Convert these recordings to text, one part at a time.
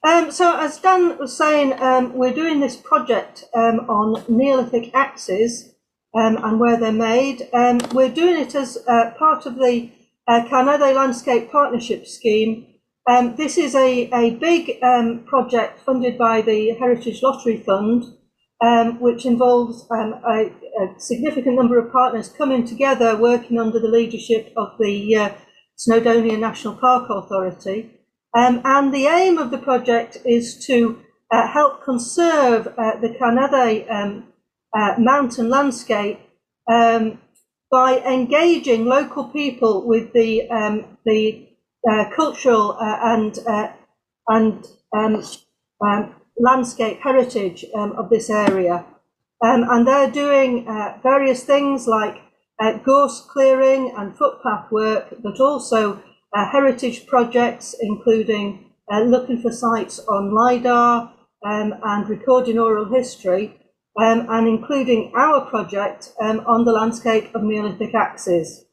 So as Dan was saying, we're doing this project on Neolithic axes and where they're made. We're doing it as part of the Gwynedd Landscape Partnership Scheme. This is a big project funded by the Heritage Lottery Fund, which involves a significant number of partners coming together, working under the leadership of the Snowdonia National Park Authority. And the aim of the project is to help conserve the Gwynedd mountain landscape by engaging local people with the cultural and landscape heritage of this area. And they're doing various things like gorse clearing and footpath work, but also heritage projects, including looking for sites on LiDAR and recording oral history, and including our project on the landscape of Neolithic axes.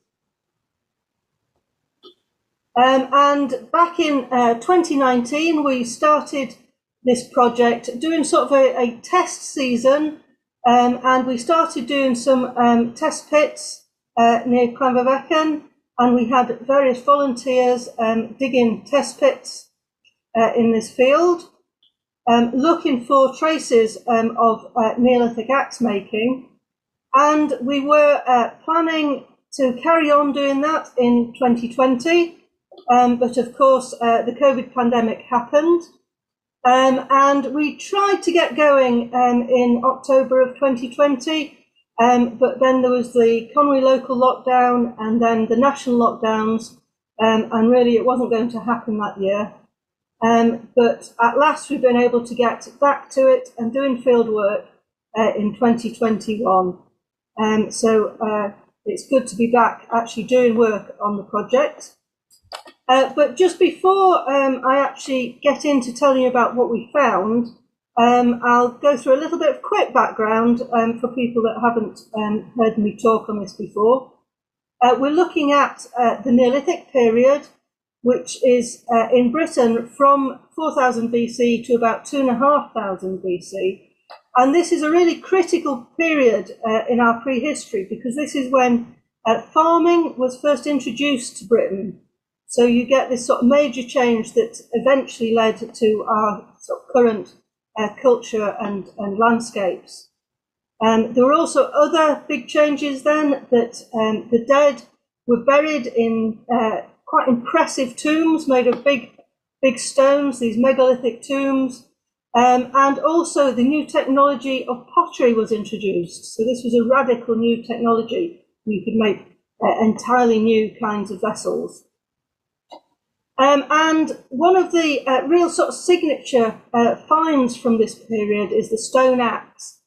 And back in 2019, we started this project doing sort of a test season, and we started doing some test pits near Gwaith, and we had various volunteers digging test pits in this field, looking for traces of Neolithic axe making. And we were planning to carry on doing that in 2020, but of course the COVID pandemic happened. And we tried to get going in October of 2020, but then there was the Conwy local lockdown and then the national lockdowns, and really it wasn't going to happen that year. But at last we've been able to get back to it and doing field work in 2021. So it's good to be back actually doing work on the project. But just before I actually get into telling you about what we found, I'll go through a little bit of quick background for people that haven't heard me talk on this before. We're looking at the Neolithic period, which is in Britain from 4000 BC to about 2500 BC. And this is a really critical period in our prehistory, because this is when farming was first introduced to Britain. So you get this sort of major change that eventually led to our sort of current culture and landscapes. There were also other big changes then, that the dead were buried in quite impressive tombs made of big stones, these megalithic tombs. And also the new technology of pottery was introduced. So this was a radical new technology. You could make entirely new kinds of vessels. And one of the real sort of signature finds from this period is the stone axe.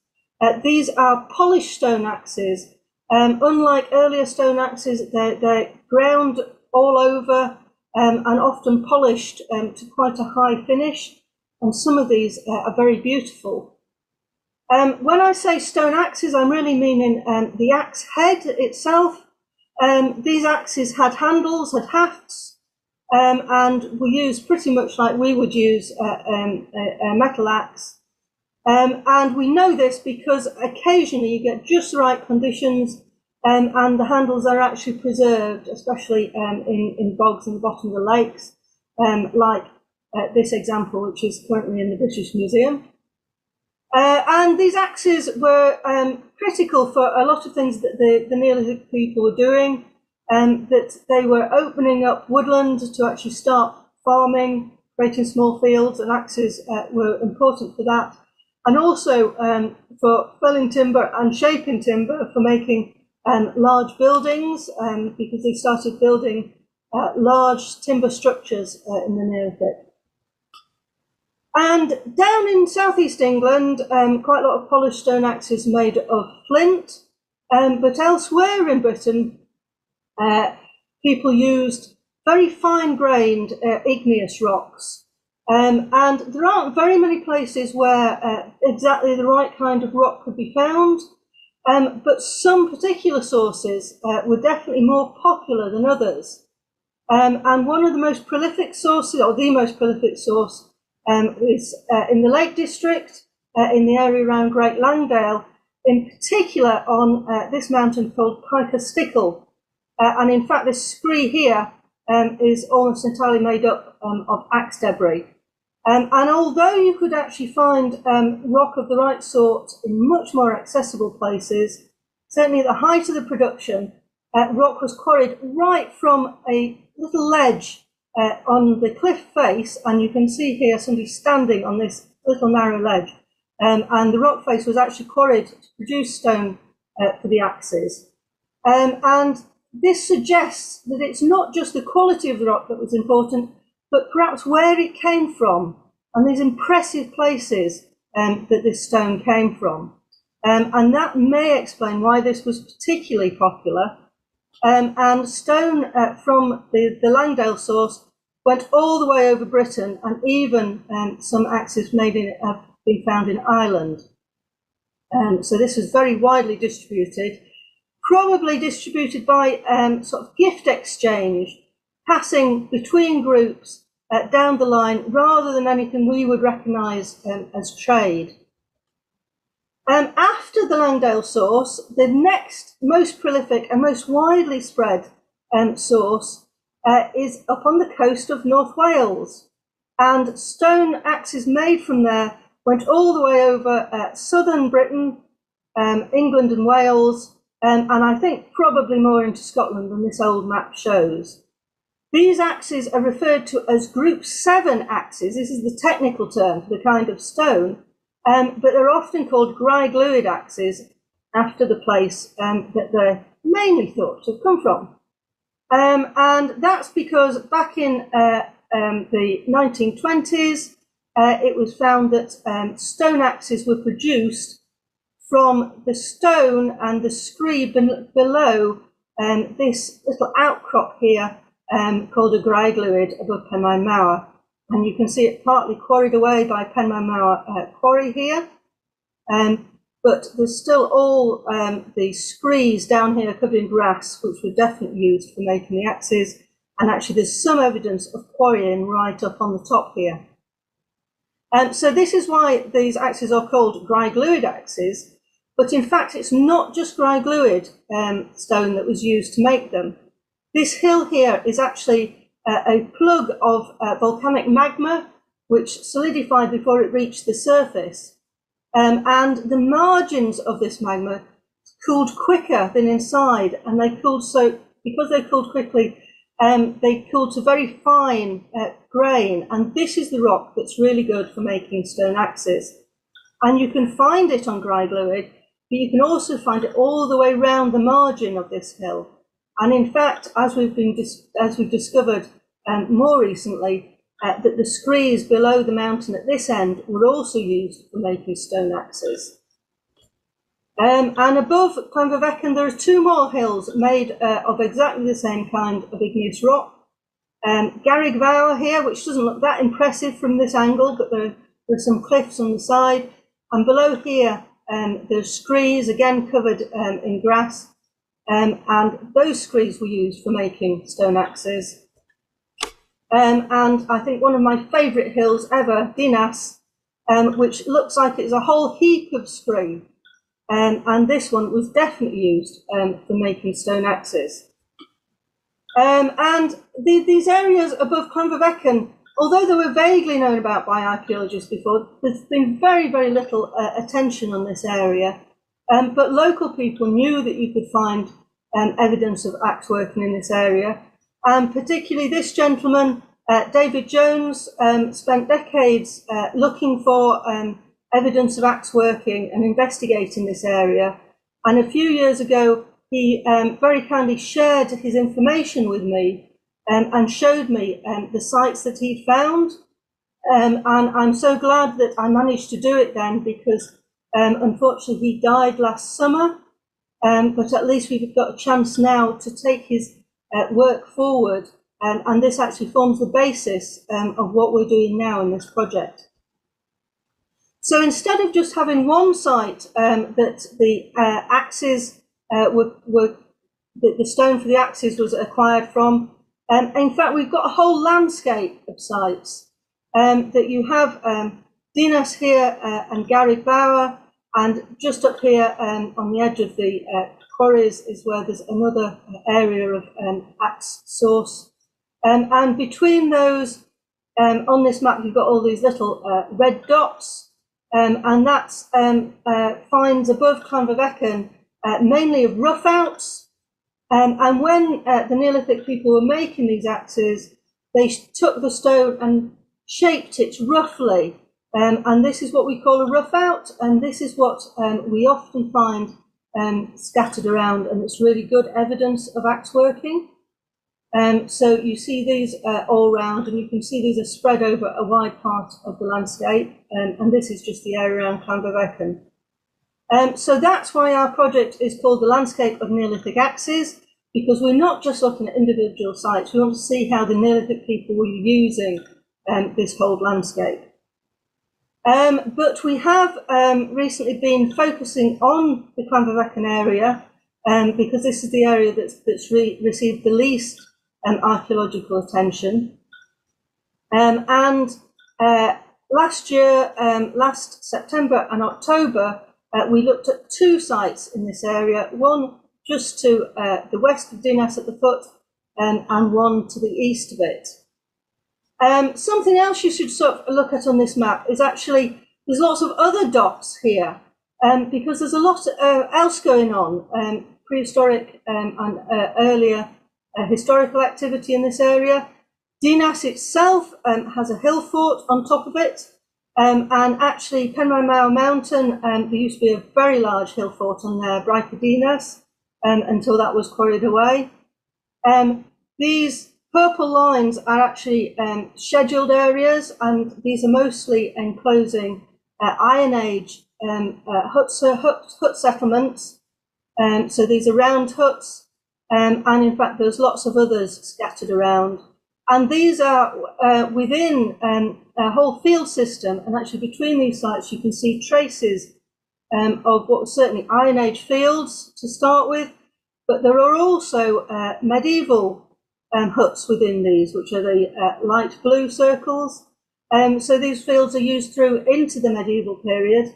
These are polished stone axes. Unlike earlier stone axes, they're ground all over and often polished to quite a high finish. And some of these are very beautiful. When I say stone axes, I'm really meaning the axe head itself. These axes had handles, had hafts, and were used pretty much like we would use a metal axe. And we know this because occasionally you get just the right conditions and the handles are actually preserved, especially in bogs in the bottom of the lakes, like this example, which is currently in the British Museum. And these axes were critical for a lot of things that the Neolithic people were doing, that they were opening up woodland to actually start farming, creating small fields, and axes were important for that. And also for felling timber and shaping timber for making large buildings, because they started building large timber structures in the Neolithic. And down in southeast England, quite a lot of polished stone axes made of flint, but elsewhere in Britain, people used very fine-grained igneous rocks. And there aren't very many places where exactly the right kind of rock could be found, but some particular sources were definitely more popular than others. And one of the most prolific sources, or the most prolific source, is in the Lake District, in the area around Great Langdale, in particular on this mountain called Stickle. And in fact, this scree here is almost entirely made up of axe debris. And although you could actually find rock of the right sort in much more accessible places, certainly at the height of the production, rock was quarried right from a little ledge on the cliff face, and you can see here somebody standing on this little narrow ledge. And the rock face was actually quarried to produce stone for the axes. And this suggests that it's not just the quality of the rock that was important, but perhaps where it came from, and these impressive places that this stone came from. And that may explain why this was particularly popular. And stone from the Langdale source went all the way over Britain, and even some axes have been found in Ireland. So this was very widely distributed, probably distributed by sort of gift exchange, passing between groups down the line, rather than anything we would recognise as trade. After the Langdale source, the next most prolific and most widely spread source is up on the coast of North Wales. And stone axes made from there went all the way over southern Britain, England and Wales, and I think probably more into Scotland than this old map shows. These axes are referred to as Group 7 axes. This is the technical term for the kind of stone, but they're often called Gwynedd axes after the place that they're mainly thought to have come from. And that's because back in the 1920s, it was found that stone axes were produced from the stone and the scree below this little outcrop here called a Gwynedd above Penmaenmawr. And you can see it partly quarried away by Penmaenmawr quarry here. But there's still all the screes down here covered in grass, which were definitely used for making the axes. And actually there's some evidence of quarrying right up on the top here. So this is why these axes are called Gwynedd axes, but in fact it's not just Gwynedd stone that was used to make them. This hill here is actually a plug of volcanic magma which solidified before it reached the surface. And the margins of this magma cooled quicker than inside, and they cooled because they cooled quickly, they cooled to very fine grain, and this is the rock that's really good for making stone axes. And you can find it on Gwynedd, but you can also find it all the way round the margin of this hill. And in fact, as we've discovered more recently, that the screes below the mountain at this end were also used for making stone axes. And above Clonferfechan, there are two more hills made of exactly the same kind of igneous rock. Garrig Fawr here, which doesn't look that impressive from this angle, but there are some cliffs on the side. And below here, there's screes, again covered in grass. And those screes were used for making stone axes. And I think one of my favourite hills ever, Dinas, which looks like it's a whole heap of scree. And this one was definitely used for making stone axes. And these areas above Clonferfechan, although they were vaguely known about by archaeologists before, there's been very, very little attention on this area. But local people knew that you could find evidence of axe working in this area. And particularly this gentleman, David Jones, spent decades looking for evidence of axe working and investigating this area. And a few years ago, he very kindly shared his information with me and showed me the sites that he found. And I'm so glad that I managed to do it then, because unfortunately he died last summer. But at least we've got a chance now to take his work forward. And this actually forms the basis of what we're doing now in this project. So instead of just having one site that the axes the stone for the axes was acquired from, in fact, we've got a whole landscape of sites. that you have Dinas here and Garrig Bower, and just up here on the edge of the quarries is where there's another area of axe source. And between those, on this map, you've got all these little red dots, and that's finds above Llanfyddekyn, mainly of roughouts. And when the Neolithic people were making these axes, they took the stone and shaped it roughly. And this is what we call a roughout, and this is what we often find scattered around, and it's really good evidence of axe working. So you see these all round, and you can see these are spread over a wide part of the landscape, and this is just the area around Llanfyddekyn. So that's why our project is called the Landscape of Neolithic Axes, because we're not just looking at individual sites, we want to see how the Neolithic people were using this whole landscape. But we have recently been focusing on the Llanfyddekyn area, because this is the area that's received the least archaeological attention. Last year, last September and October, we looked at 2 sites in this area, one just to the west of Dinas at the foot, and one to the east of it. Something else you should sort of look at on this map is actually there's lots of other dots here, because there's a lot else going on, prehistoric and earlier historical activity in this area. Dinas itself has a hill fort on top of it, and actually Penrhyn Mountain, there used to be a very large hill fort on there, Braica Dinas, until that was quarried away. These purple lines are actually scheduled areas, and these are mostly enclosing Iron Age hut settlements. So these are round huts, and in fact there's lots of others scattered around. And these are within a whole field system, and actually between these sites you can see traces of what was certainly Iron Age fields to start with, but there are also medieval huts within these, which are the light blue circles. So these fields are used through into the medieval period.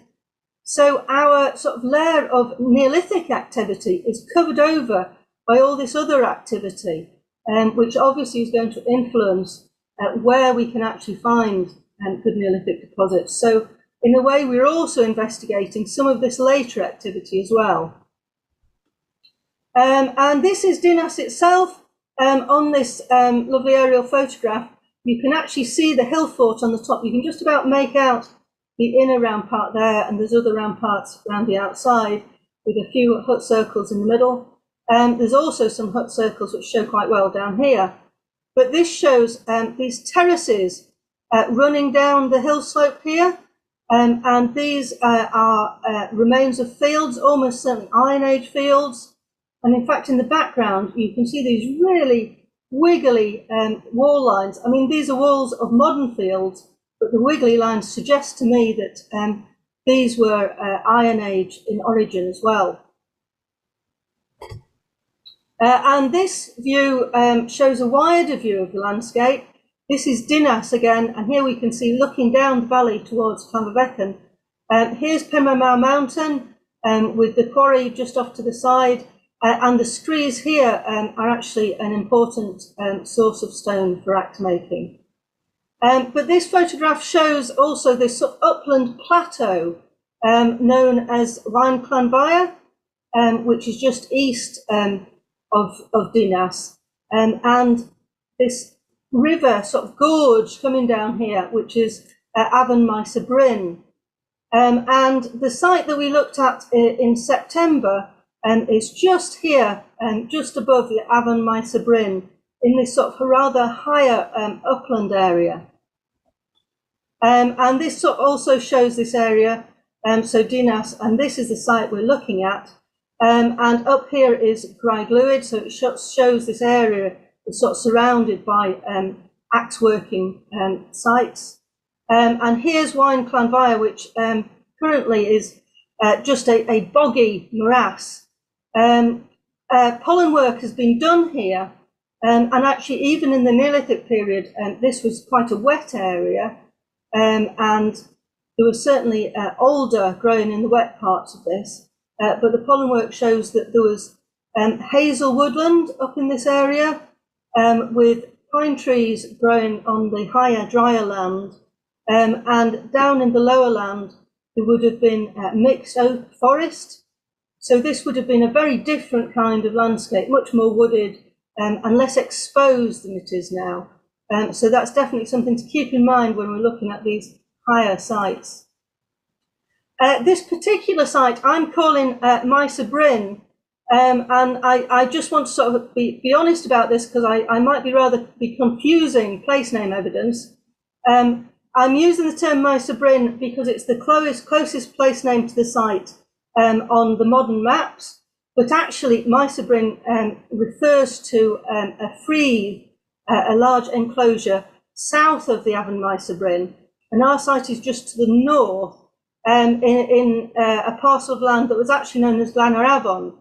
So our sort of layer of Neolithic activity is covered over by all this other activity, which obviously is going to influence where we can actually find good Neolithic deposits. So in a way, we're also investigating some of this later activity as well. And this is Dinas itself. On this lovely aerial photograph, you can actually see the hill fort on the top. You can just about make out the inner rampart there, and there's other ramparts around the outside with a few hut circles in the middle. There's also some hut circles which show quite well down here. But this shows these terraces running down the hill slope here, and these are remains of fields, almost certainly Iron Age fields. And in fact, in the background, you can see these really wiggly wall lines. I mean, these are walls of modern fields, but the wiggly lines suggest to me that these were Iron Age in origin as well. And this view shows a wider view of the landscape. This is Dinas again, and here we can see looking down the valley towards Llanfyddekyn. Here's Penrhyn Mountain with the quarry just off to the side. And the screes here are actually an important source of stone for axe making. But this photograph shows also this sort of upland plateau known as Waun Llanfyddekyn, which is just east of Dinas, and this river sort of gorge coming down here, which is Afon Maes y Bryn. And the site that we looked at in September is just here, just above the Afon Maes y Bryn, in this sort of rather higher upland area. And this sort of also shows this area, so Dinas, and this is the site we're looking at. And up here is Gwraig Lwyd, so it shows this area is sort of surrounded by axe working sites. And here's Waun Llanfyddekyn, which currently is just a boggy morass. Pollen work has been done here, and actually even in the Neolithic period, this was quite a wet area, and there was certainly alder growing in the wet parts of this, but the pollen work shows that there was hazel woodland up in this area, with pine trees growing on the higher, drier land, and down in the lower land there would have been mixed oak forest. So this would have been a very different kind of landscape, much more wooded and less exposed than it is now. So that's definitely something to keep in mind when we're looking at these higher sites. This particular site I'm calling Mysa Bryn, and I just want to sort of be honest about this, because I might be confusing place name evidence. I'm using the term Mysa Bryn because it's the closest place name to the site on the modern maps, but actually Mysa Bryn refers to a large enclosure south of the Afon Mysa Bryn, and our site is just to the north, in a parcel of land that was actually known as Glanner Avon.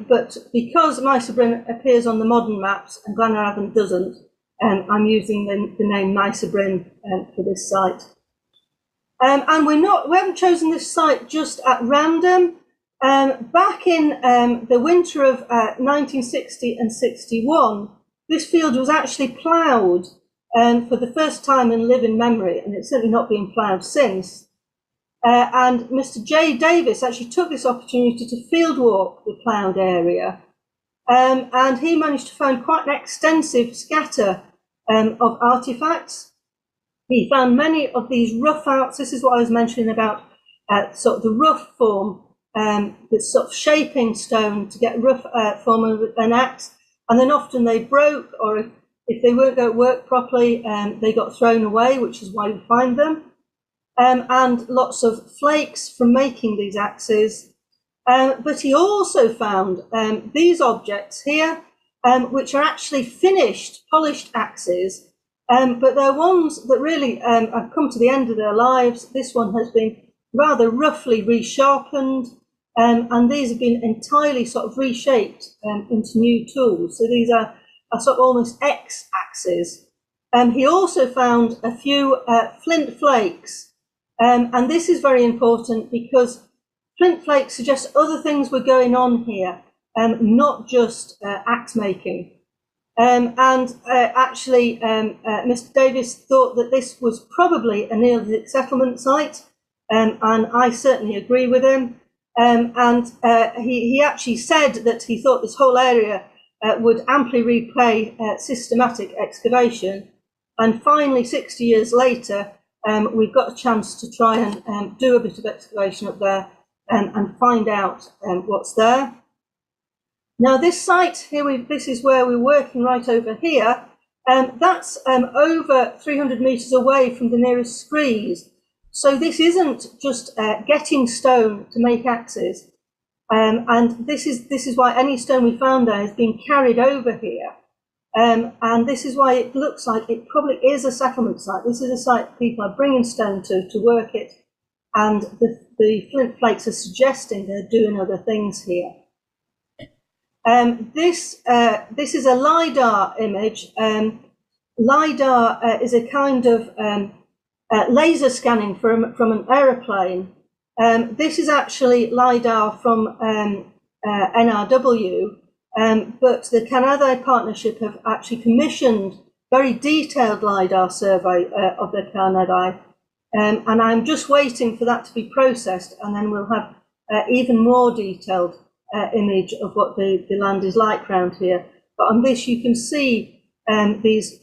But because Mysa Bryn appears on the modern maps and Glanner Avon doesn't, I'm using the name Mysa Bryn for this site. And we haven't chosen this site just at random. Back in the winter of 1960 and 61, this field was actually ploughed for the first time in living memory, and it's certainly not been ploughed since. And Mr. J. Davis actually took this opportunity to fieldwalk the ploughed area, and he managed to find quite an extensive scatter of artefacts. He found many of these rough outs. This is what I was mentioning about sort of the rough form, the sort of shaping stone to get rough form of an axe, and then often they broke, or if they weren't going to work properly, they got thrown away, which is why we find them. And lots of flakes from making these axes. But he also found these objects here, which are actually finished, polished axes, but they're ones that really have come to the end of their lives. This one has been rather roughly resharpened, and these have been entirely sort of reshaped into new tools. So these are sort of almost X-axes. He also found a few flint flakes. And this is very important because flint flakes suggest other things were going on here, not just axe making. Actually, Mr. Davis thought that this was probably a Neolithic settlement site, and I certainly agree with him. He actually said that he thought this whole area would amply repay systematic excavation. And finally, 60 years later, we've got a chance to try and do a bit of excavation up there and find out what's there. Now this site here, this is where we're working right over here. That's over 300 metres away from the nearest screes. So this isn't just getting stone to make axes. And this is why any stone we found there has been carried over here. And this is why it looks like it probably is a settlement site. This is a site people are bringing stone to work it, and the flint flakes are suggesting they're doing other things here. This is a LiDAR image. LiDAR is a kind of laser scanning from an aeroplane. This is actually LiDAR from NRW. But the Canada Partnership have actually commissioned very detailed LiDAR survey of the Canada, and I'm just waiting for that to be processed, and then we'll have even more detailed image of what the land is like around here. But on this you can see these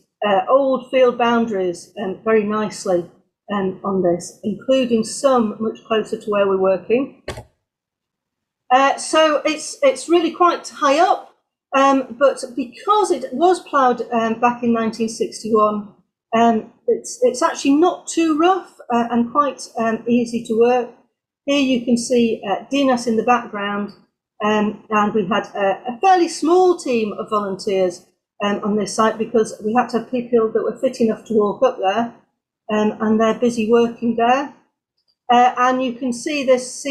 old field boundaries very nicely on this, including some much closer to where we're working. So it's really quite high up, but because it was ploughed back in 1961, it's actually not too rough and quite easy to work. Here you can see Dinas in the background, and we had a fairly small team of volunteers on this site because we had to have people that were fit enough to walk up there, and they're busy working there. And you can see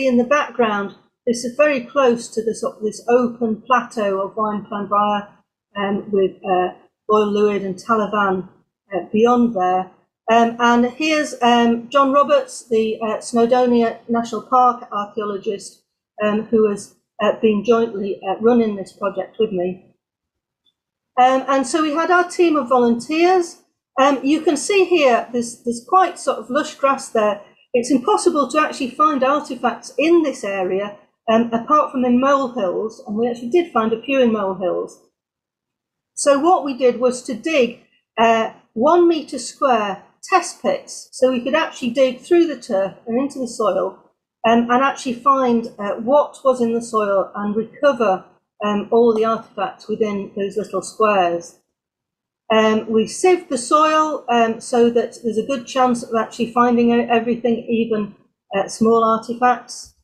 in the background, this is very close to this open plateau of Wine Planbaya, with Bwyeill and Talavan beyond there. And here's John Roberts, the Snowdonia National Park archaeologist, who has been jointly running this project with me. And so we had our team of volunteers. You can see here, there's quite sort of lush grass there. It's impossible to actually find artifacts in this area, apart from in molehills, and we actually did find a few in molehills. So what we did was to dig 1 metre square test pits, so we could actually dig through the turf and into the soil, and actually find what was in the soil and recover all the artifacts within those little squares. We sieved the soil so that there's a good chance of actually finding everything, even small artifacts.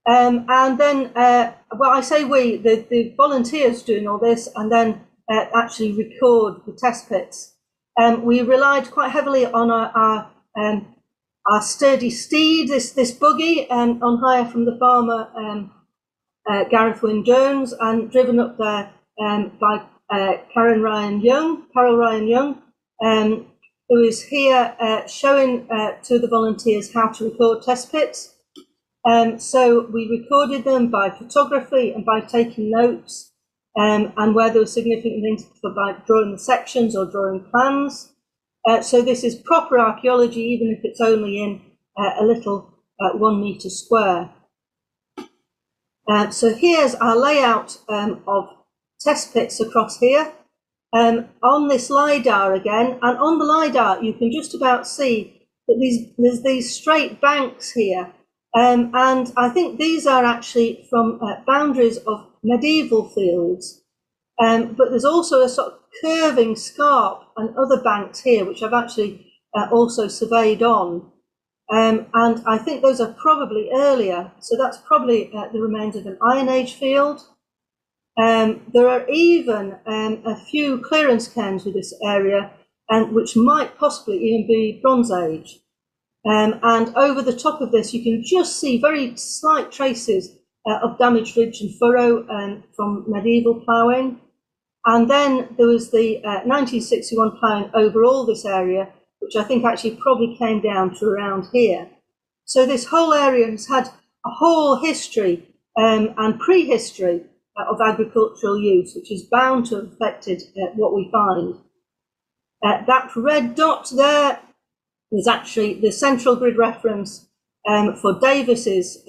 And then, well, I say we, the volunteers doing all this, and then actually record the test pits. We relied quite heavily on our sturdy steed, this buggy, on hire from the farmer Gareth Wynne Jones, and driven up there by Carol Ryan Young, who is here showing to the volunteers how to record test pits. So we recorded them by photography and by taking notes, and where there were significant things, by drawing the sections or drawing plans. So this is proper archaeology, even if it's only in a little 1 metre square. So here's our layout of test pits across here. On this LiDAR again, and on the LiDAR you can just about see that there's these straight banks here. And I think these are actually from boundaries of medieval fields. But there's also a sort of curving scarp and other banks here, which I've actually also surveyed on. And I think those are probably earlier. So that's probably the remains of an Iron Age field. There are even a few clearance cairns with this area, which might possibly even be Bronze Age. And over the top of this, you can just see very slight traces of damaged ridge and furrow from medieval ploughing. And then there was the 1961 ploughing over all this area, which I think actually probably came down to around here. So this whole area has had a whole history and prehistory of agricultural use, which is bound to have affected what we find. That red dot there is actually the central grid reference for Davis's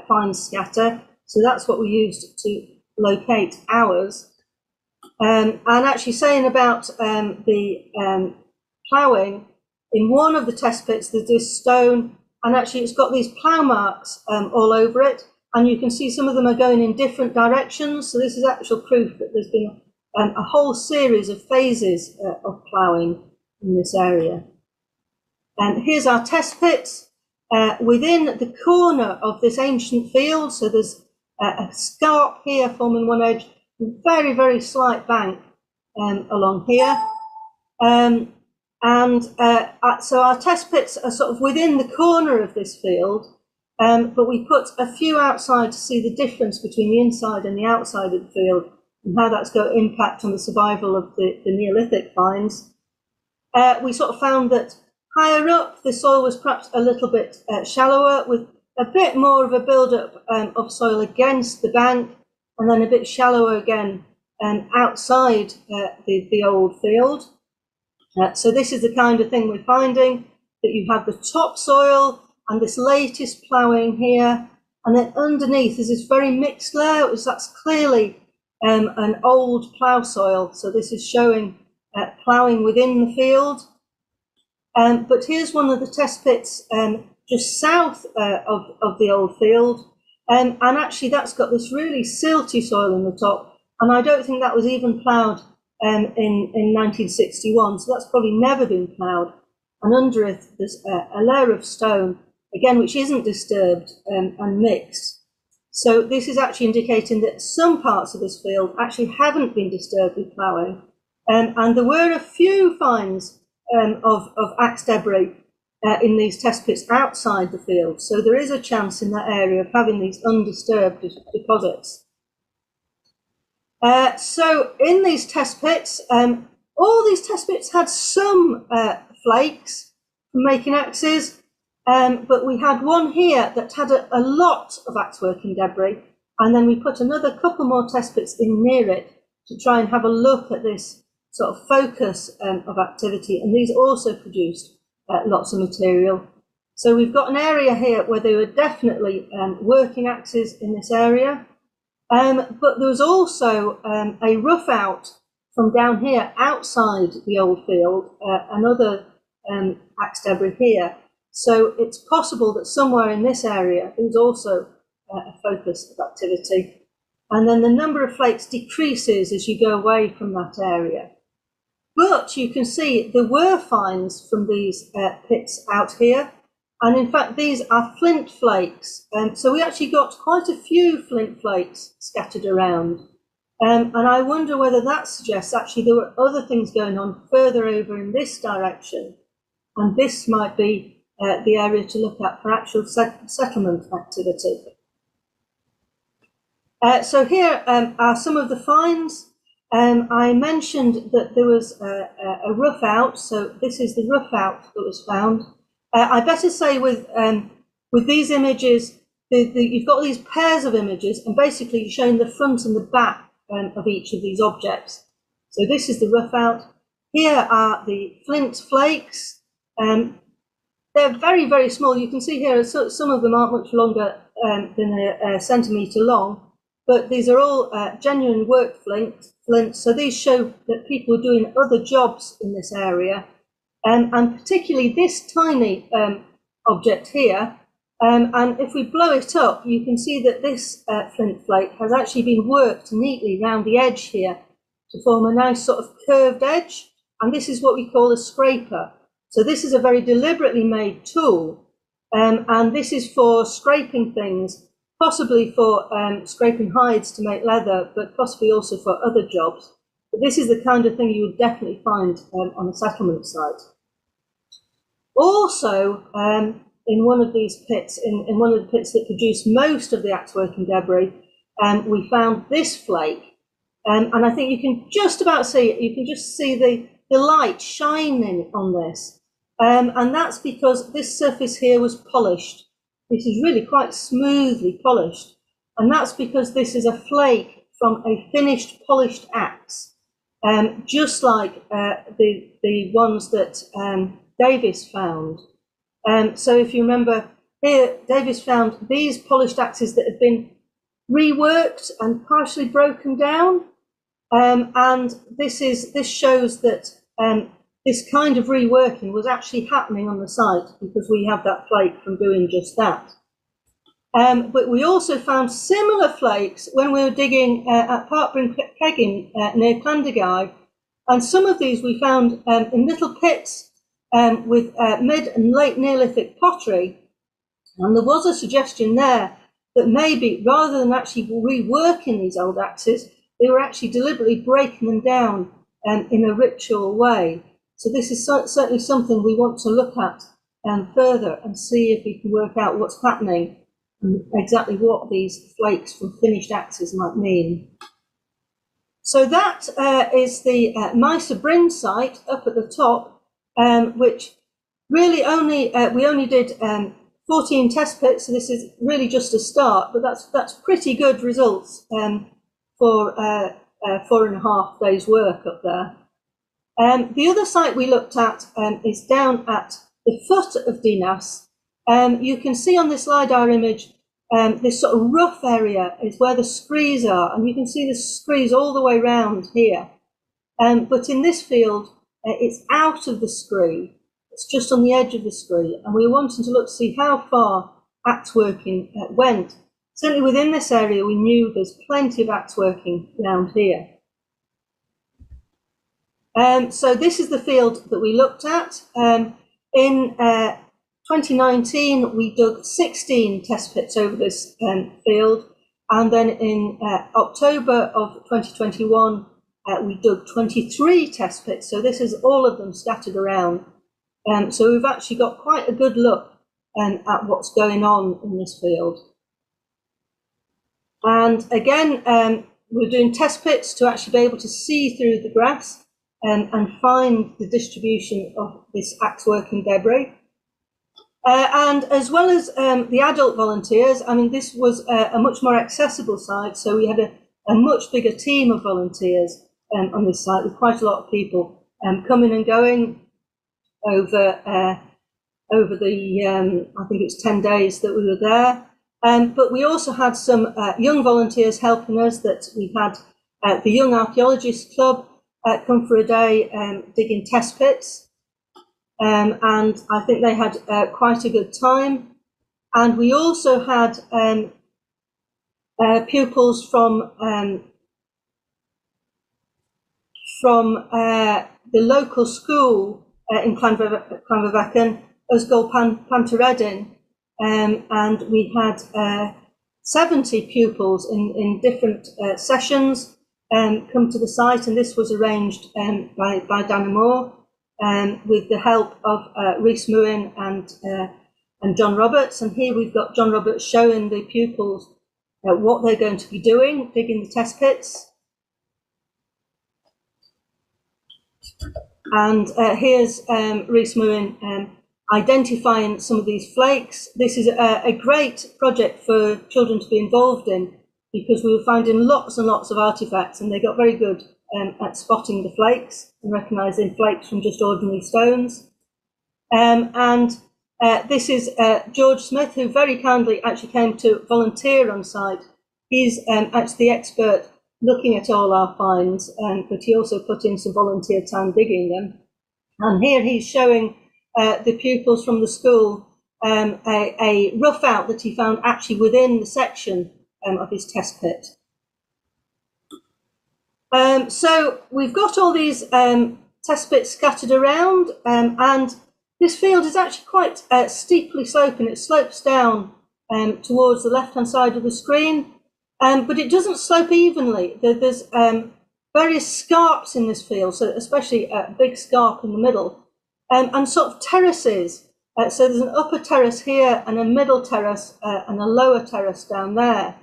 fine scatter. So that's what we used to locate ours. And actually saying about the ploughing, in one of the test pits there's this stone, and actually it's got these plough marks all over it, and you can see some of them are going in different directions. So this is actual proof that there's been a whole series of phases of ploughing in this area. And here's our test pits within the corner of this ancient field. So there's a scarp here forming one edge, very, very slight bank along here. So our test pits are sort of within the corner of this field, but we put a few outside to see the difference between the inside and the outside of the field, and how that's got impact on the survival of the Neolithic finds. We sort of found that higher up, the soil was perhaps a little bit shallower, with a bit more of a build-up of soil against the bank, and then a bit shallower again outside the old field. So this is the kind of thing we're finding, that you have the topsoil and this latest ploughing here, and then underneath is this very mixed layer, that's clearly an old plough soil. So this is showing ploughing within the field. But here's one of the test pits just south of the old field, and actually that's got this really silty soil in the top, and I don't think that was even ploughed in 1961, so that's probably never been ploughed. And under it there's a layer of stone, again, which isn't disturbed and mixed. So this is actually indicating that some parts of this field actually haven't been disturbed with ploughing. And there were a few finds of axe debris in these test pits outside the field. So there is a chance in that area of having these undisturbed deposits. So in these test pits, All these test pits had some flakes from making axes, but we had one here that had a lot of axe working debris, and then we put another couple more test pits in near it to try and have a look at this sort of focus of activity, and these also produced lots of material. So we've got an area here where there were definitely working axes in this area, but there was also a rough out from down here outside the old field, another axe debris here. So it's possible that somewhere in this area there was also a focus of activity. And then the number of flakes decreases as you go away from that area. But you can see there were finds from these pits out here. And in fact, these are flint flakes. So we actually got quite a few flint flakes scattered around. And I wonder whether that suggests actually there were other things going on further over in this direction. And this might be the area to look at for actual settlement activity. So here are some of the finds. I mentioned that there was a rough out, so this is the rough out that was found. I better say with these images, you've got these pairs of images, and basically you're showing the front and the back of each of these objects. So this is the rough out. Here are the flint flakes. They're very, very small. You can see here some of them aren't much longer than a centimetre long. But these are all genuine work flint. So these show that people are doing other jobs in this area. And particularly this tiny object here. And if we blow it up, you can see that this flint flake has actually been worked neatly around the edge here to form a nice sort of curved edge. And this is what we call a scraper. So this is a very deliberately made tool. And this is for scraping things, possibly for scraping hides to make leather, but possibly also for other jobs. But this is the kind of thing you would definitely find on a settlement site. Also, in one of these pits, in one of the pits that produced most of the axe working debris, we found this flake. And I think you can just about see it. You can just see the light shining on this. And that's because this surface here was polished. This is really quite smoothly polished. And that's because this is a flake from a finished polished axe, just like the ones that Davis found. So if you remember here, Davis found these polished axes that had been reworked and partially broken down. And this shows that this kind of reworking was actually happening on the site because we have that flake from doing just that. But we also found similar flakes when we were digging at Parkbryn Pegging near Clandergai. And some of these we found in little pits with mid and late Neolithic pottery. And there was a suggestion there that maybe rather than actually reworking these old axes, they were actually deliberately breaking them down in a ritual way. So this is certainly something we want to look at further and see if we can work out what's happening and exactly what these flakes from finished axes might mean. So that is the Maes Bryn site up at the top, which really we only did 14 test pits, so this is really just a start, but that's pretty good results for 4.5 days work up there. The other site we looked at is down at the foot of Dinas. You can see on this LiDAR image, this sort of rough area is where the screes are, and you can see the screes all the way around here. But in this field, it's out of the scree. It's just on the edge of the scree, and we were wanting to look to see how far axe working went. Certainly within this area, we knew there's plenty of axe working around here. So this is the field that we looked at. In 2019, we dug 16 test pits over this field, and then in October of 2021, we dug 23 test pits. So this is all of them scattered around. So we've actually got quite a good look at what's going on in this field. And again, we're doing test pits to actually be able to see through the grass. and find the distribution of this axe working debris. And as well as the adult volunteers, I mean, this was a much more accessible site, so we had a much bigger team of volunteers on this site, with quite a lot of people coming and going over the, I think it's 10 days that we were there. But we also had some young volunteers helping us. That we had the Young Archaeologists Club come for a day digging test pits. And I think they had quite a good time. And we also had pupils from the local school in Llanfyfechan, Ysgol Plantaredyn, and we had 70 pupils in different sessions come to the site, and this was arranged by Dana Moore with the help of Rhys Mewin and John Roberts. And here we've got John Roberts showing the pupils what they're going to be doing, digging the test pits. And here's Rhys Mewin identifying some of these flakes. This is a great project for children to be involved in, because we were finding lots and lots of artifacts, and they got very good at spotting the flakes and recognising flakes from just ordinary stones. This is George Smith, who very kindly actually came to volunteer on site. He's actually the expert looking at all our finds, but he also put in some volunteer time digging them. And here he's showing the pupils from the school a rough out that he found actually within the section of his test pit. So we've got all these test pits scattered around, and this field is actually quite steeply sloping. It slopes down towards the left-hand side of the screen, but it doesn't slope evenly. There's various scarps in this field, so especially a big scarp in the middle, and sort of terraces. So there's an upper terrace here, and a middle terrace, and a lower terrace down there.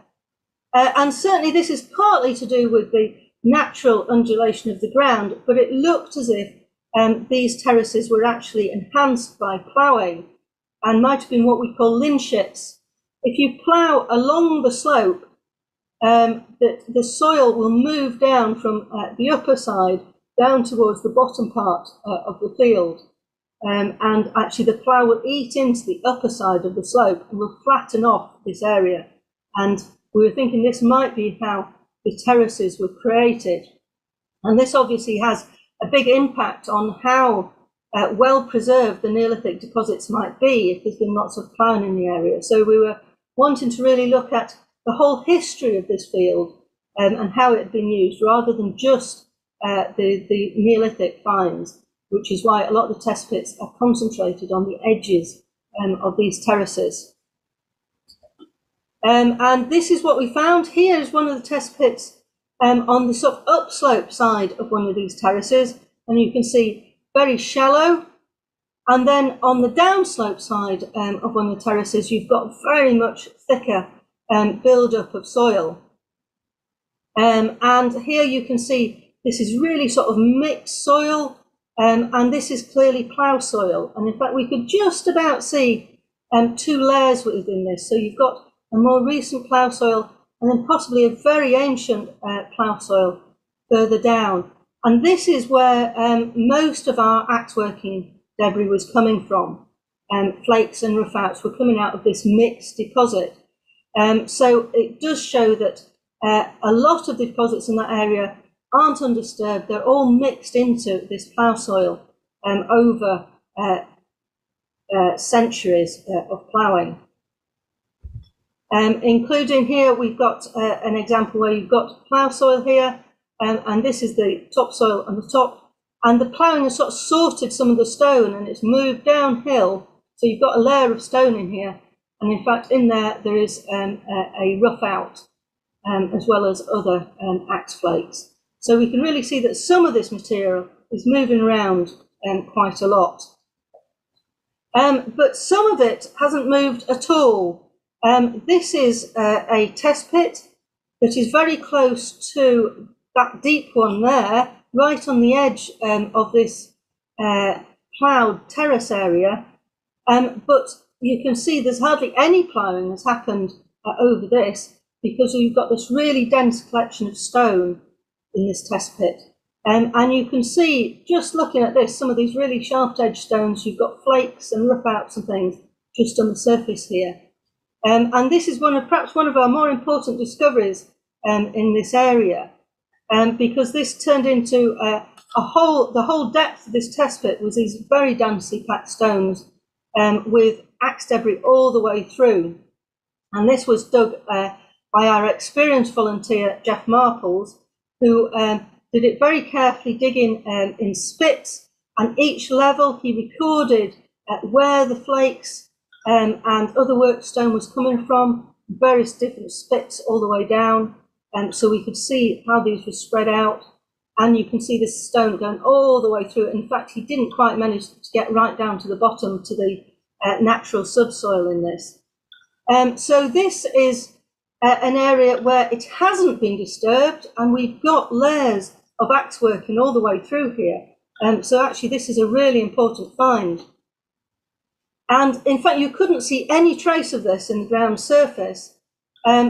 And certainly this is partly to do with the natural undulation of the ground, but it looked as if these terraces were actually enhanced by ploughing, and might have been what we call linshits. If you plough along the slope, the soil will move down from the upper side down towards the bottom part of the field. And actually the plough will eat into the upper side of the slope and will flatten off this area. And we were thinking this might be how the terraces were created. And this obviously has a big impact on how well preserved the Neolithic deposits might be if there's been lots of ploughing in the area. So we were wanting to really look at the whole history of this field and how it had been used, rather than just the Neolithic finds, which is why a lot of the test pits are concentrated on the edges of these terraces. And this is what we found. Here is one of the test pits on the sort of upslope side of one of these terraces, and you can see very shallow. And then on the downslope side of one of the terraces, you've got very much thicker build-up of soil. And here you can see this is really sort of mixed soil, and this is clearly plough soil. And in fact, we could just about see two layers within this. So you've got a more recent plough soil, and then possibly a very ancient plough soil further down. And this is where most of our axe working debris was coming from. Flakes and rough outs were coming out of this mixed deposit. So it does show that a lot of the deposits in that area aren't undisturbed. They're all mixed into this plough soil over centuries of ploughing. Including here, we've got an example where you've got plough soil here, and this is the topsoil on the top, and the ploughing has sort of sorted some of the stone, and it's moved downhill, so you've got a layer of stone in here, and in fact in there is a rough out, as well as other axe flakes. So we can really see that some of this material is moving around quite a lot. But some of it hasn't moved at all. This is a test pit that is very close to that deep one there, right on the edge of this ploughed terrace area, but you can see there's hardly any ploughing that's happened over this, because you've got this really dense collection of stone in this test pit. And you can see, just looking at this, some of these really sharp-edged stones, you've got flakes and rough-outs and things just on the surface here. And this is perhaps one of our more important discoveries in this area, because this turned into the whole depth of this test pit was these very densely packed stones with axe debris all the way through. And this was dug by our experienced volunteer, Jeff Marples, who did it very carefully, digging in spits, and each level he recorded where the flakes and other work stone was coming from, various different spits all the way down, so we could see how these were spread out. And you can see this stone going all the way through. In fact, he didn't quite manage to get right down to the bottom, to the natural subsoil in this. So this is an area where it hasn't been disturbed, and we've got layers of axe working all the way through here. So actually this is a really important find. And in fact, you couldn't see any trace of this in the ground surface.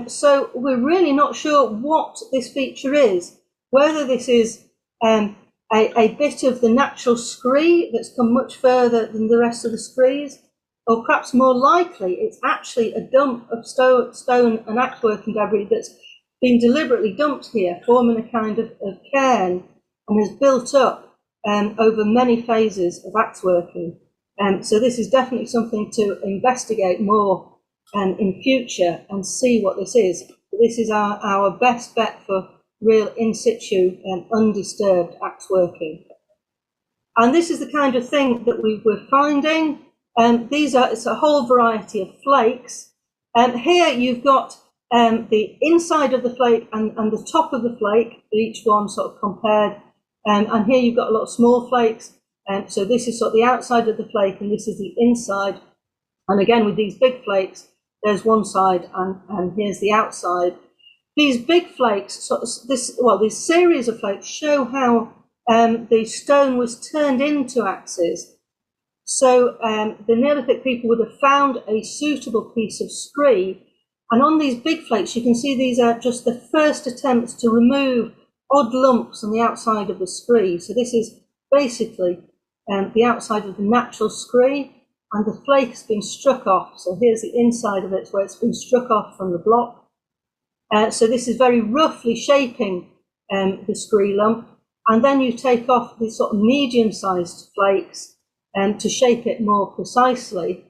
So we're really not sure what this feature is, whether this is a bit of the natural scree that's come much further than the rest of the screes, or perhaps more likely it's actually a dump of stone and axe working debris that's been deliberately dumped here, forming a kind of cairn, and has built up over many phases of axe working. So this is definitely something to investigate more in future and see what this is. This is our best bet for real in situ and undisturbed axe working. And this is the kind of thing that we were finding. It's a whole variety of flakes. Here you've got the inside of the flake and the top of the flake, each one sort of compared. And here you've got a lot of small flakes. So this is sort of the outside of the flake, and this is the inside. And again, with these big flakes, there's one side, and here's the outside. These big flakes, this series of flakes show how the stone was turned into axes. So the Neolithic people would have found a suitable piece of scree, and on these big flakes you can see these are just the first attempts to remove odd lumps on the outside of the scree. So this is basically the outside of the natural scree, and the flake has been struck off. So here's the inside of it where it's been struck off from the block. So this is very roughly shaping the scree lump, and then you take off these sort of medium-sized flakes to shape it more precisely.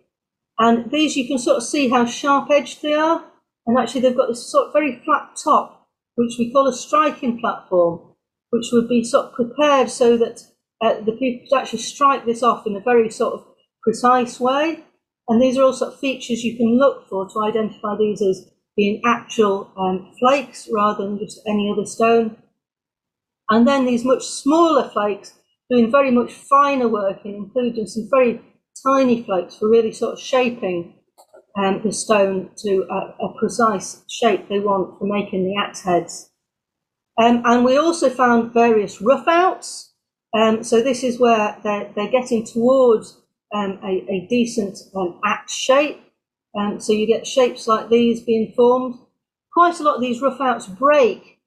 And these, you can sort of see how sharp-edged they are, and actually they've got this sort of very flat top, which we call a striking platform, which would be sort of prepared so that the people could actually strike this off in a very sort of precise way. And these are all sort of features you can look for to identify these as being actual flakes rather than just any other stone. And then these much smaller flakes doing very much finer working, including some very tiny flakes for really sort of shaping the stone to a precise shape they want for making the axe heads. And we also found various rough outs. So this is where they're getting towards a decent axe shape. So you get shapes like these being formed. Quite a lot of these rough outs break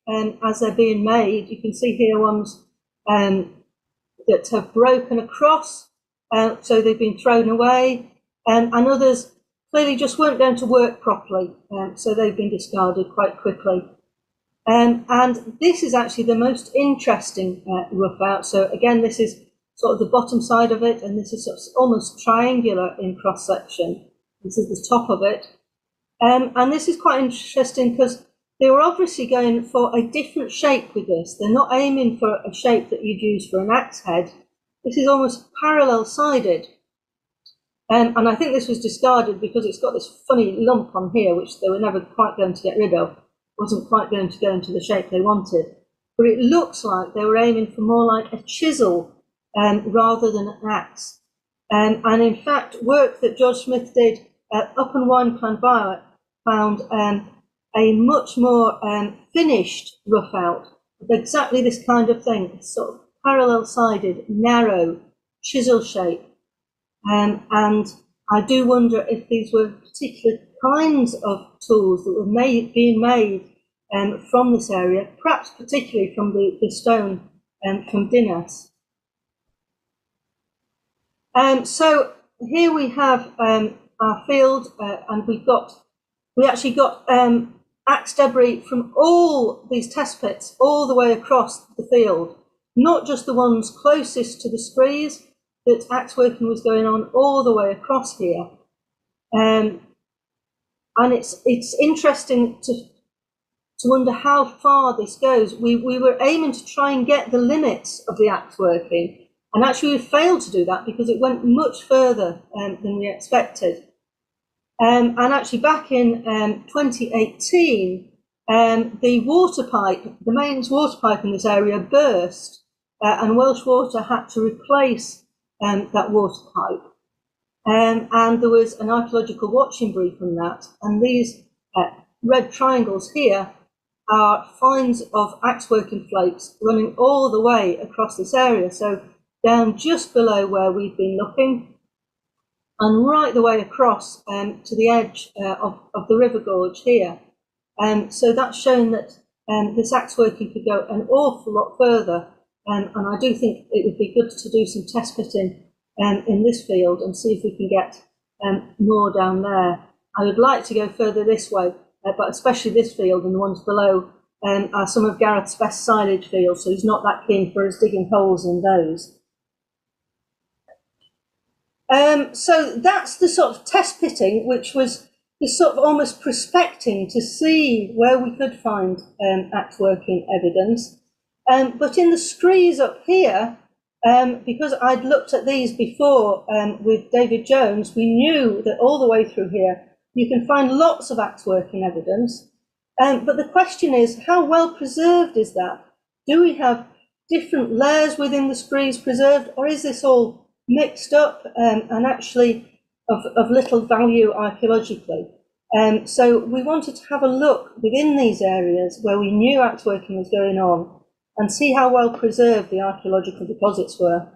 as they're being made. You can see here ones that have broken across, so they've been thrown away, and others clearly just weren't going to work properly, so they've been discarded quite quickly. And this is actually the most interesting rough out. So again, this is sort of the bottom side of it, and this is sort of almost triangular in cross section. This is the top of it. And this is quite interesting because they were obviously going for a different shape with this. They're not aiming for a shape that you'd use for an axe head. This is almost parallel-sided. And I think this was discarded because it's got this funny lump on here, which they were never quite going to get rid of. It wasn't quite going to go into the shape they wanted. But it looks like they were aiming for more like a chisel rather than an axe. And in fact, work that George Smith did up in Clonbioch found a much more finished rough out, exactly this kind of thing, sort of parallel-sided, narrow, chisel shape. And I do wonder if these were particular kinds of tools that were being made from this area, perhaps particularly from the stone from Dinas. So here we have our field, and we actually got axe debris from all these test pits all the way across the field, not just the ones closest to the screes, but axe working was going on all the way across here. And it's interesting to wonder how far this goes. We were aiming to try and get the limits of the axe working, and actually we failed to do that because it went much further than we expected. And actually back in 2018, the water pipe, the mains water pipe in this area burst, and Welsh Water had to replace that water pipe. And there was an archaeological watching brief on that. And these red triangles here are finds of axe working flakes running all the way across this area. So down just below where we've been looking, and right the way across to the edge of the river gorge here. So that's shown that this axe working could go an awful lot further. And I do think it would be good to do some test pitting in this field and see if we can get more down there. I would like to go further this way, but especially this field and the ones below are some of Gareth's best silage fields, so he's not that keen for us digging holes in those. So that's the sort of test pitting, which was this sort of almost prospecting to see where we could find axe working evidence. But in the screes up here, because I'd looked at these before with David Jones, we knew that all the way through here you can find lots of axe working evidence. But the question is, how well preserved is that? Do we have different layers within the screes preserved, or is this all mixed up and actually of little value archaeologically? So we wanted to have a look within these areas where we knew axe working was going on and see how well preserved the archaeological deposits were.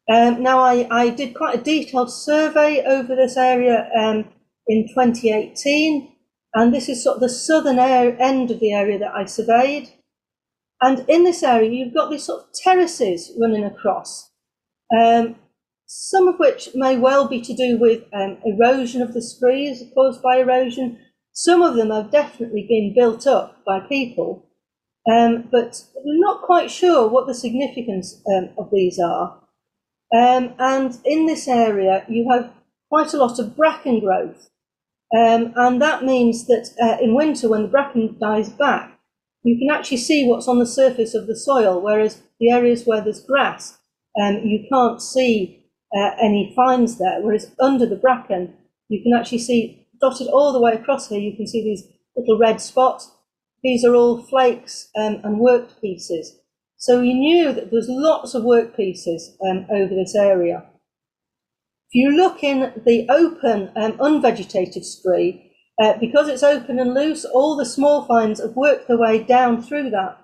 Now I did quite a detailed survey over this area in 2018, and this is sort of the southern end of the area that I surveyed. And in this area you've got these sort of terraces running across. Some of which may well be to do with erosion of the screes caused by erosion. Some of them have definitely been built up by people, but we're not quite sure what the significance of these are. And in this area you have quite a lot of bracken growth, and that means that in winter, when the bracken dies back, you can actually see what's on the surface of the soil, whereas the areas where there's grass, you can't see any finds there, whereas under the bracken, you can actually see, dotted all the way across here, you can see these little red spots. These are all flakes and worked pieces. So we knew that there's lots of work pieces over this area. If you look in the open, unvegetated scree, because it's open and loose, all the small finds have worked their way down through that.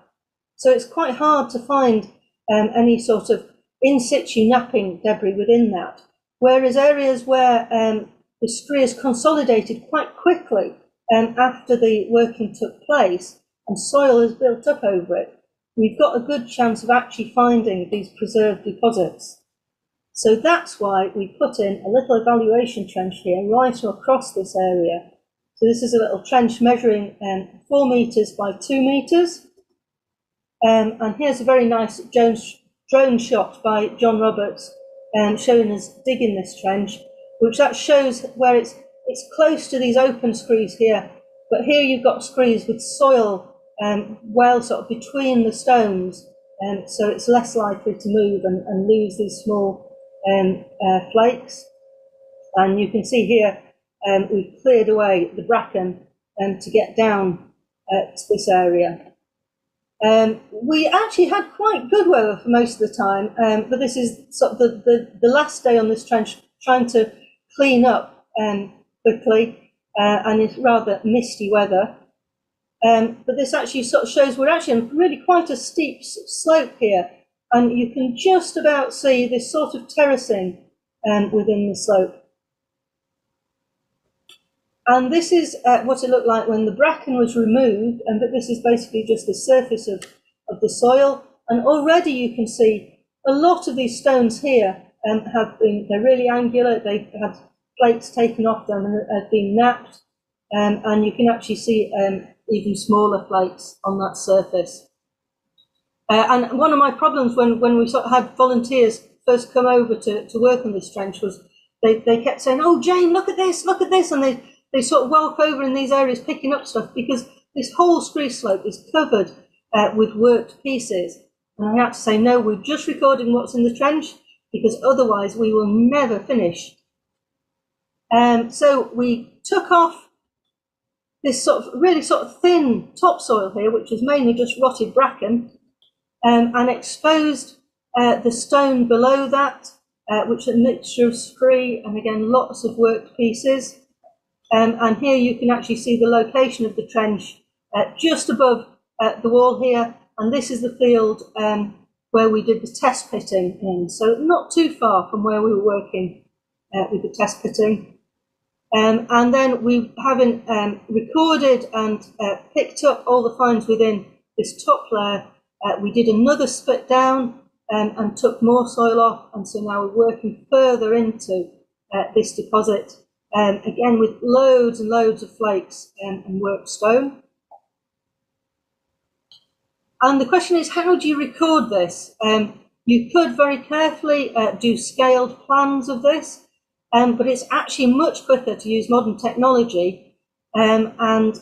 So it's quite hard to find any sort of in situ napping debris within that. Whereas areas where the scree is consolidated quite quickly after the working took place and soil is built up over it, we've got a good chance of actually finding these preserved deposits. So that's why we put in a little evaluation trench here right across this area. So this is a little trench measuring 4 meters by 2 meters. And here's a very nice drone shot by John Roberts showing us digging this trench, which that shows where it's close to these open screes here, but here you've got screes with soil well sort of between the stones, so it's less likely to move and lose these small flakes. And you can see here we've cleared away the bracken to get down to this area. We actually had quite good weather for most of the time, but this is sort of the last day on this trench, trying to clean up quickly, and it's rather misty weather. But this actually sort of shows we're actually on really quite a steep slope here, and you can just about see this sort of terracing within the slope. And this is what it looked like when the bracken was removed, and that this is basically just the surface of the soil. And already you can see a lot of these stones here they're really angular, they've had flakes taken off them and have been napped, and you can actually see even smaller flakes on that surface. And one of my problems when we sort of had volunteers first come over to work on this trench was they kept saying, "Oh, Jane, look at this," and they sort of walk over in these areas picking up stuff, because this whole scree slope is covered with worked pieces. And I had to say, no, we're just recording what's in the trench, because otherwise we will never finish. So we took off this sort of really sort of thin topsoil here, which is mainly just rotted bracken, and exposed the stone below that, which is a mixture of scree and again lots of worked pieces. And here you can actually see the location of the trench just above the wall here, and this is the field where we did the test pitting in, so not too far from where we were working with the test pitting. And then we, having recorded and picked up all the finds within this top layer, we did another split down and took more soil off, and so now we're working further into this deposit, again with loads and loads of flakes and worked stone. And the question is, how do you record this? You could very carefully do scaled plans of this, but it's actually much quicker to use modern technology, and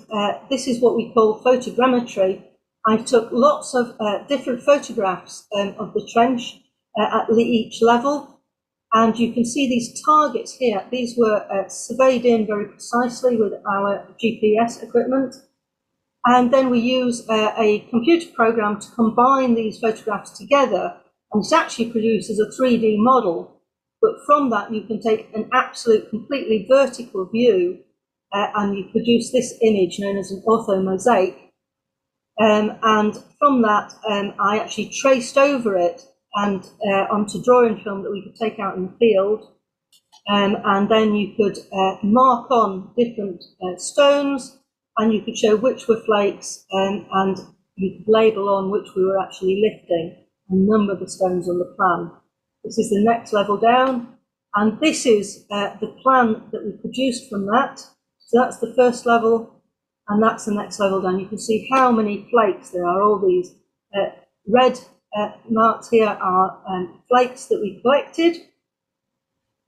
this is what we call photogrammetry. I took lots of different photographs of the trench at each level, and you can see these targets here. These were surveyed in very precisely with our GPS equipment. And then we use a computer program to combine these photographs together, and it actually produces a 3D model. But from that, you can take an absolute, completely vertical view, and you produce this image known as an orthomosaic. And from that, I actually traced over it and onto drawing film that we could take out in the field. And then you could mark on different stones, and you could show which were flakes, and you could label on which we were actually lifting and number the stones on the plan. This is the next level down, and this is the plan that we produced from that. So that's the first level, and that's the next level down. You can see how many flakes there are. All these red marks here are flakes that we collected.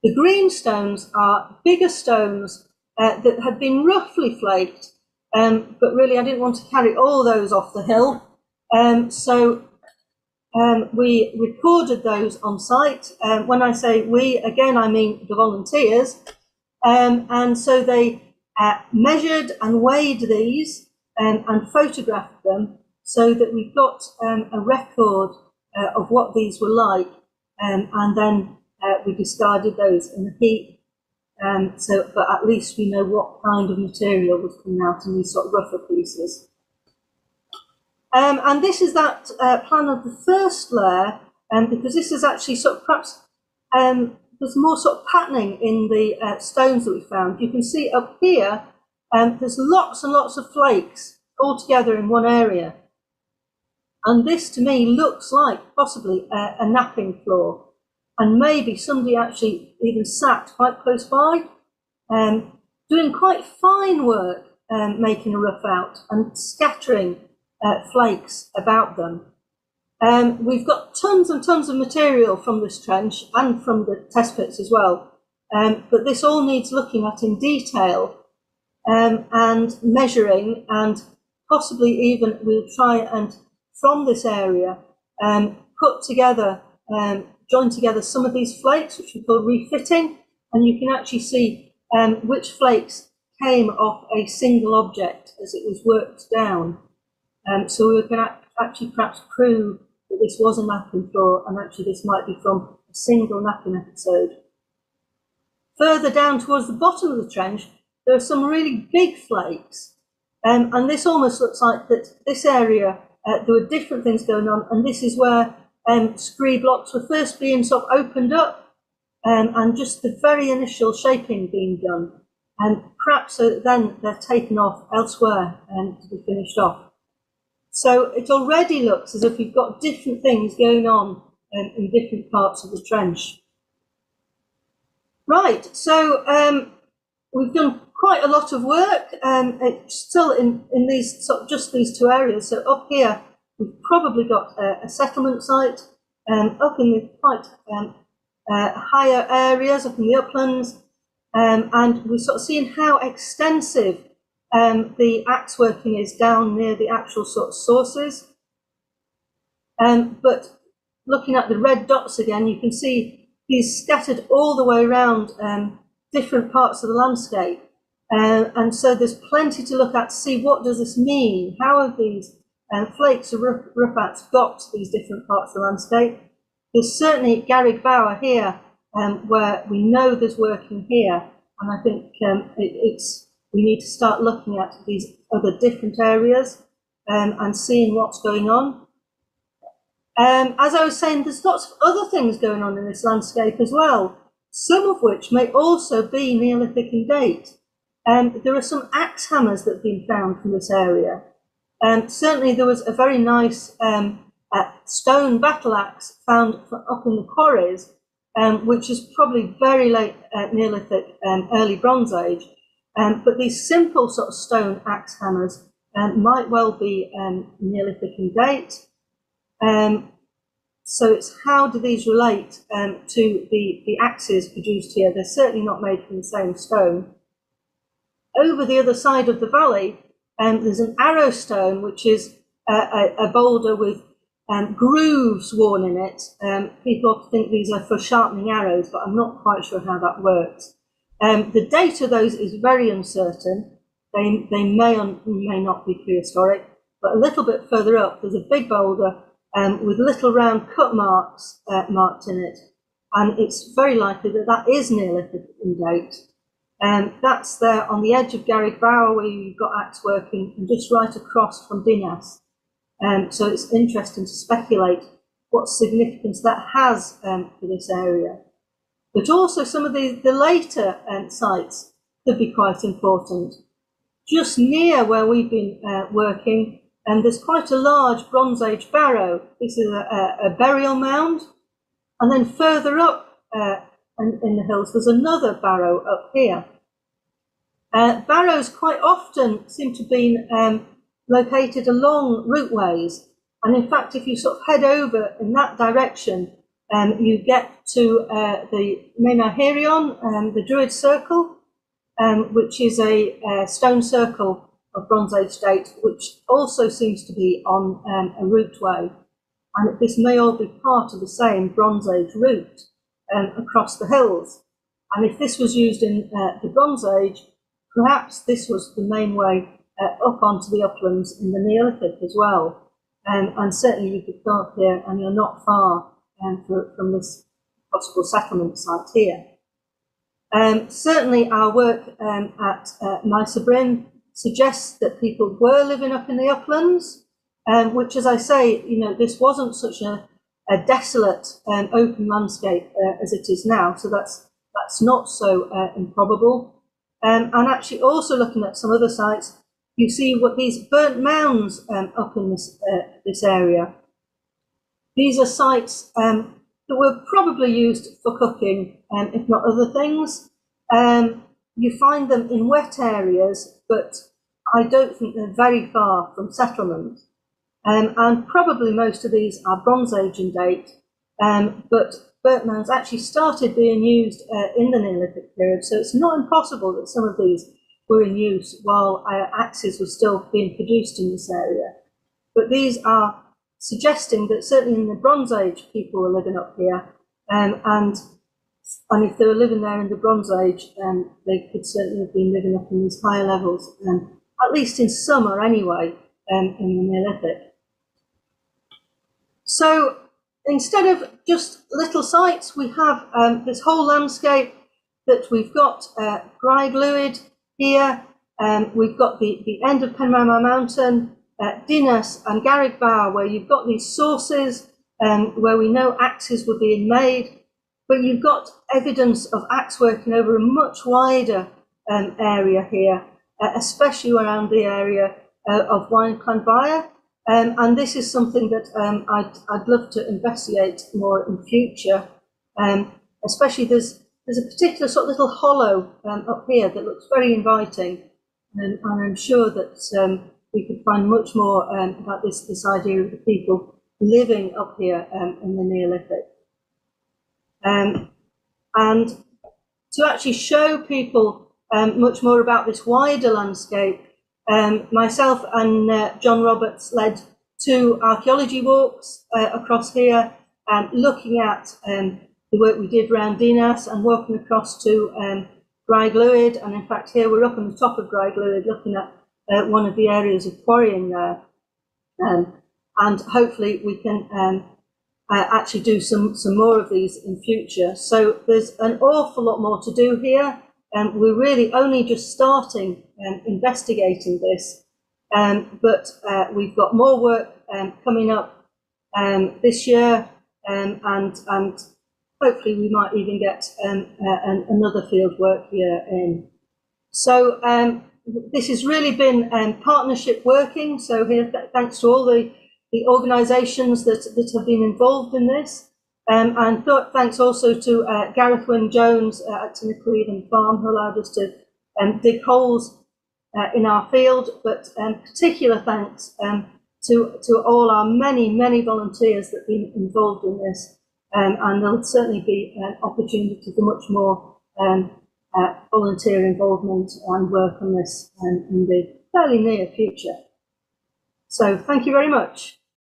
The green stones are bigger stones that had been roughly flaked, but really I didn't want to carry all those off the hill. So we recorded those on site. When I say we, again, I mean the volunteers. And so they measured and weighed these and photographed them, so that we got a record of what these were like, and then we discarded those in the heap. But at least we know what kind of material was coming out in these sort of rougher pieces. And this is that plan of the first layer, because this is actually sort of perhaps there's more sort of patterning in the stones that we found. You can see up here, there's lots and lots of flakes all together in one area. And this to me looks like possibly a napping floor. And maybe somebody actually even sat quite close by, doing quite fine work, making a rough out and scattering flakes about them. We've got tons and tons of material from this trench and from the test pits as well, but this all needs looking at in detail, and measuring, and possibly even we'll try and from this area put together, join together some of these flakes, which we call refitting, and you can actually see which flakes came off a single object as it was worked down. So we can actually perhaps prove that this was a napping floor, and actually this might be from a single napping episode. Further down towards the bottom of the trench, there are some really big flakes, And this almost looks like that this area, there were different things going on, and this is where scree blocks were first being sort of opened up, and just the very initial shaping being done. And perhaps then they're taken off elsewhere to be finished off. So it already looks as if you've got different things going on in different parts of the trench. Right, so we've done quite a lot of work. It's still in these just these two areas. So up here, we've probably got a settlement site. Up in the quite higher areas, up in the uplands, and we're sort of seeing how extensive the axe working is down near the actual sort of sources. But looking at the red dots again, you can see these scattered all the way around different parts of the landscape. And so there's plenty to look at to see what does this mean? How have these flakes of rough axe got to these different parts of the landscape? There's certainly Garrig Bower here, where we know there's working here, and I think we need to start looking at these other different areas and seeing what's going on. As I was saying, there's lots of other things going on in this landscape as well, some of which may also be Neolithic in date. There are some axe hammers that have been found from this area. Certainly there was a very nice stone battle axe found up in the quarries, which is probably very late Neolithic, early Bronze Age. But these simple sort of stone axe hammers might well be Neolithic in date. So it's how do these relate to the axes produced here? They're certainly not made from the same stone. Over the other side of the valley, there's an arrow stone, which is a boulder with grooves worn in it. People often think these are for sharpening arrows, but I'm not quite sure how that works. The date of those is very uncertain. They may or may not be prehistoric, but a little bit further up, there's a big boulder with little round cut marks marked in it, and it's very likely that that is Neolithic in date. That's there on the edge of Garrig Bower, where you've got axe working, and just right across from Dinas. So it's interesting to speculate what significance that has for this area. But also some of the later sites could be quite important. Just near where we've been working, and there's quite a large Bronze Age barrow. This is a burial mound. And then further up in the hills, there's another barrow up here. Barrows quite often seem to have been located along routeways. And in fact, if you sort of head over in that direction, you get to the Menahirion, the Druid Circle, which is a stone circle of Bronze Age date, which also seems to be on a routeway. And this may all be part of the same Bronze Age route across the hills. And if this was used in the Bronze Age, perhaps this was the main way up onto the uplands in the Neolithic as well. And certainly you could go up here and you're not far from this possible settlement site here. Certainly our work at Bryn suggests that people were living up in the uplands, which, as I say, this wasn't such a desolate open landscape as it is now, so that's not so improbable. And actually also looking at some other sites, you see what these burnt mounds up in this area. These are sites that were probably used for cooking, if not other things. You find them in wet areas, but I don't think they're very far from settlement. And probably most of these are Bronze Age in date, but burnt mounds actually started being used in the Neolithic period, so it's not impossible that some of these were in use while axes were still being produced in this area. But these are suggesting that certainly in the Bronze Age people were living up here, and if they were living there in the Bronze Age, they could certainly have been living up in these higher levels, at least in summer anyway, in the Neolithic. So instead of just little sites, we have this whole landscape that we've got Graig Lwyd here, we've got the end of Penrama Mountain, Dinas and Garrigbar, where you've got these sources where we know axes were being made, but you've got evidence of axe working over a much wider area here, especially around the area of Wynn-Llanfair. And this is something that I'd love to investigate more in future. Especially there's a particular sort of little hollow up here that looks very inviting, and I'm sure that we could find much more about this idea of the people living up here in the Neolithic. And to actually show people much more about this wider landscape, myself and John Roberts led 2 archaeology walks across here, looking at the work we did around Dinas and walking across to Gwynedd. And in fact, here we're up on the top of Gwynedd looking at one of the areas of quarrying there. And hopefully we can actually do some more of these in future. So there's an awful lot more to do here. We're really only just starting investigating this, but we've got more work coming up this year, and hopefully we might even get another field work here in. So this has really been partnership working. So here, thanks to all the organisations that have been involved in this. And thanks also to Gareth Wynne Jones at Tinacleven Farm, who allowed us to dig holes in our field, but particular thanks to all our many volunteers that have been involved in this. And there'll certainly be an opportunity for much more volunteer involvement and work on this in the fairly near future. So thank you very much.